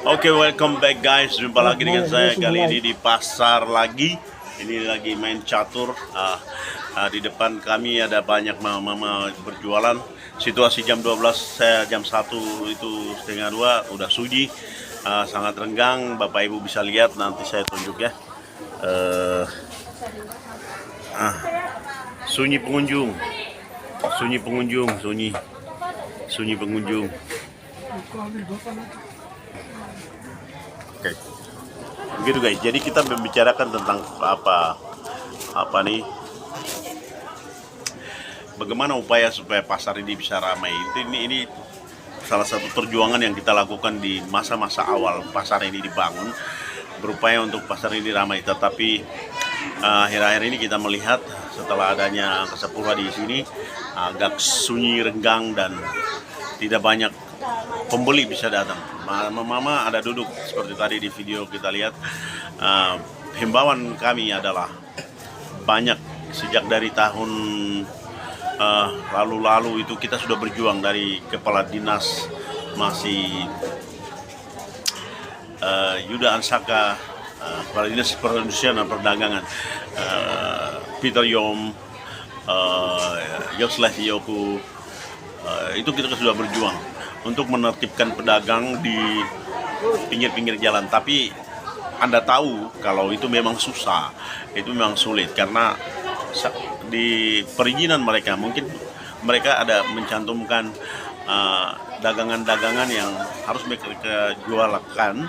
Oke, welcome back guys. Jumpa lagi dengan saya kali ini di pasar lagi. Ini lagi main catur. Di depan kami ada banyak mama-mama berjualan. Situasi jam 12, saya jam 1 itu setengah 2 udah sunyi. Sangat renggang. Bapak Ibu bisa lihat, nanti saya tunjuk ya. Sunyi pengunjung. Sunyi pengunjung, sunyi pengunjung. Oke. Begitu guys. Jadi kita membicarakan tentang apa nih? Bagaimana upaya supaya pasar ini bisa ramai. Ini salah satu perjuangan yang kita lakukan di masa-masa awal pasar ini dibangun, berupaya untuk pasar ini ramai. Tetapi akhir-akhir ini kita melihat setelah adanya Angkasa Pura di sini agak sunyi, renggang, dan tidak banyak pembeli bisa datang. Mama ada duduk seperti tadi di video kita lihat. Himbauan kami adalah banyak sejak dari tahun lalu-lalu itu kita sudah berjuang dari kepala dinas masih Yuda Ansaka, kepala dinas perindustrian dan perdagangan, Peter Yom, Yosleh Yoku, itu kita sudah berjuang untuk menertibkan pedagang di pinggir-pinggir jalan. Tapi Anda tahu kalau itu memang susah, itu memang sulit karena di perizinan mereka mungkin mereka ada mencantumkan dagangan-dagangan yang harus mereka jualkan.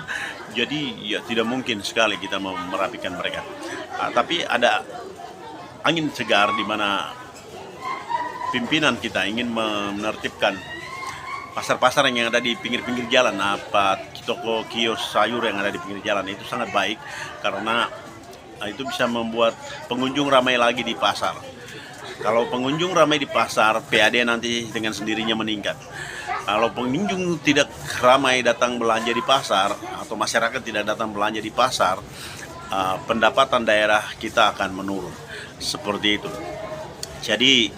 Jadi ya tidak mungkin sekali kita merapikan mereka. Tapi ada angin segar di mana pimpinan kita ingin menertibkan pasar-pasar yang ada di pinggir-pinggir jalan, toko kios sayur yang ada di pinggir jalan. Itu sangat baik karena itu bisa membuat pengunjung ramai lagi di pasar. Kalau pengunjung ramai di pasar, PAD nanti dengan sendirinya meningkat. Kalau pengunjung tidak ramai datang belanja di pasar atau masyarakat tidak datang belanja di pasar, pendapatan daerah kita akan menurun. Seperti itu. Jadi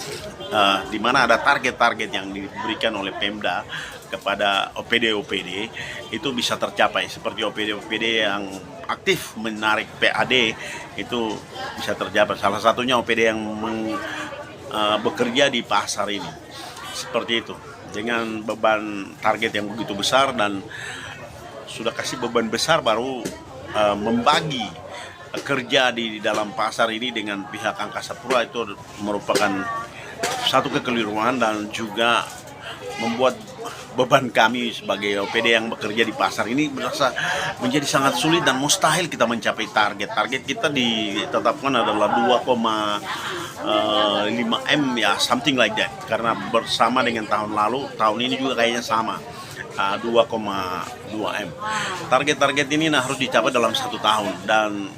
di mana ada target-target yang diberikan oleh Pemda kepada OPD-OPD itu bisa tercapai. Seperti OPD-OPD yang aktif menarik PAD itu bisa tercapai. Salah satunya OPD yang bekerja di pasar ini. Seperti itu. Dengan beban target yang begitu besar dan sudah kasih beban besar baru membagi kerja di dalam pasar ini dengan pihak Angkasa Pura itu merupakan satu kekeliruan dan juga membuat beban kami sebagai OPD yang bekerja di pasar ini merasa menjadi sangat sulit dan mustahil kita mencapai target. Target kita ditetapkan adalah 2,5 M ya, something like that. Karena bersama dengan tahun lalu, tahun ini juga kayaknya sama. 2,2 M. Target-target ini harus dicapai dalam 1 tahun dan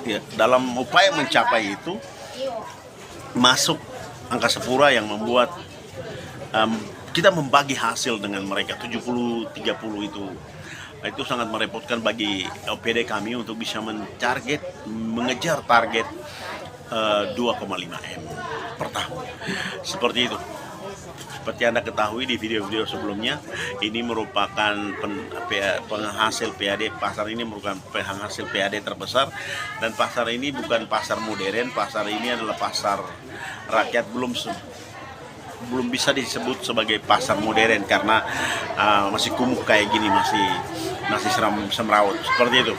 ya, dalam upaya mencapai itu masuk Angkasa Pura yang membuat kita membagi hasil dengan mereka 70-30 itu sangat merepotkan bagi OPD kami untuk bisa mengejar target 2,5 M per tahun. Seperti itu. Seperti Anda ketahui di video-video sebelumnya, ini merupakan penghasil PAD. Pasar ini merupakan penghasil PAD terbesar, dan pasar ini bukan pasar modern. Pasar ini adalah pasar rakyat, belum bisa disebut sebagai pasar modern karena masih kumuh kayak gini, masih semrawut seperti itu.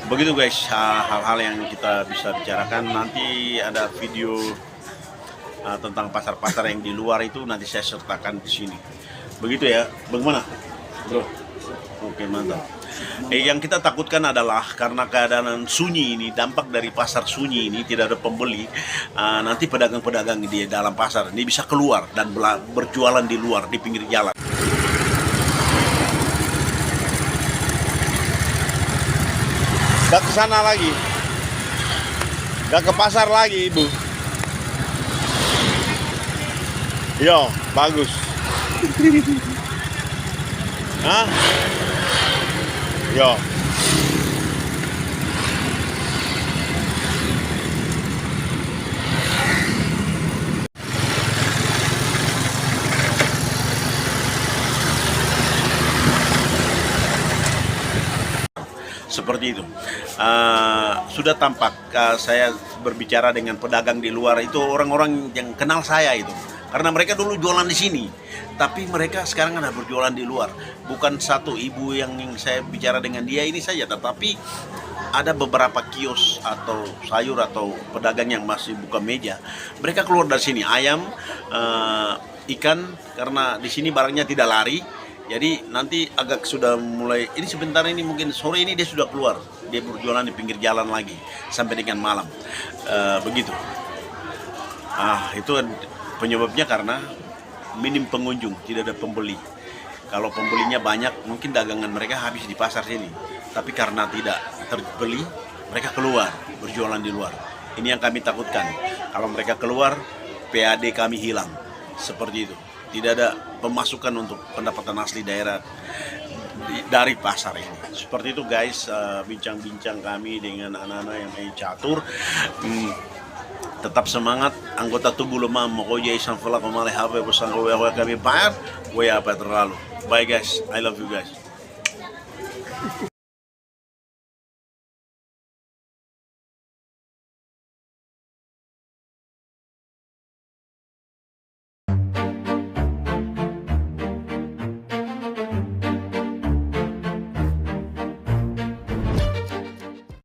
Begitu guys, hal-hal yang kita bisa bicarakan. Nanti ada video tentang pasar-pasar yang di luar itu nanti saya sertakan di sini. Begitu ya. Bagaimana, bro? Oke, mantap. Yang kita takutkan adalah karena keadaan sunyi ini, dampak dari pasar sunyi ini tidak ada pembeli, nanti pedagang-pedagang di dalam pasar ini bisa keluar dan berjualan di luar, di pinggir jalan. Gak ke sana lagi, gak ke pasar lagi, Ibu. Yo, bagus. Hah? Yo. seperti itu. Sudah tampak saya berbicara dengan pedagang di luar itu, orang-orang yang kenal saya itu, karena mereka dulu jualan di sini, tapi mereka sekarang ada berjualan di luar. Bukan satu ibu yang saya bicara dengan dia ini saja, tetapi ada beberapa kios atau sayur atau pedagang yang masih buka meja. Mereka keluar dari sini, ayam, ikan, karena di sini barangnya tidak lari. Jadi nanti agak sudah mulai, ini sebentar ini mungkin sore ini dia sudah keluar, dia berjualan di pinggir jalan lagi sampai dengan malam. Begitu. Itu penyebabnya karena minim pengunjung, tidak ada pembeli. Kalau pembelinya banyak, mungkin dagangan mereka habis di pasar sini. Tapi karena tidak terbeli, mereka keluar berjualan di luar. Ini yang kami takutkan. Kalau mereka keluar, PAD kami hilang. Seperti itu. Tidak ada pemasukan untuk pendapatan asli daerah dari pasar ini. Seperti itu guys, bincang-bincang kami dengan anak-anak yang main catur. Tetap semangat, anggota tubuh lemah, mokoja isang falak memalih apa pesan kami bayar, apa terlalu. Bye guys, I love you guys.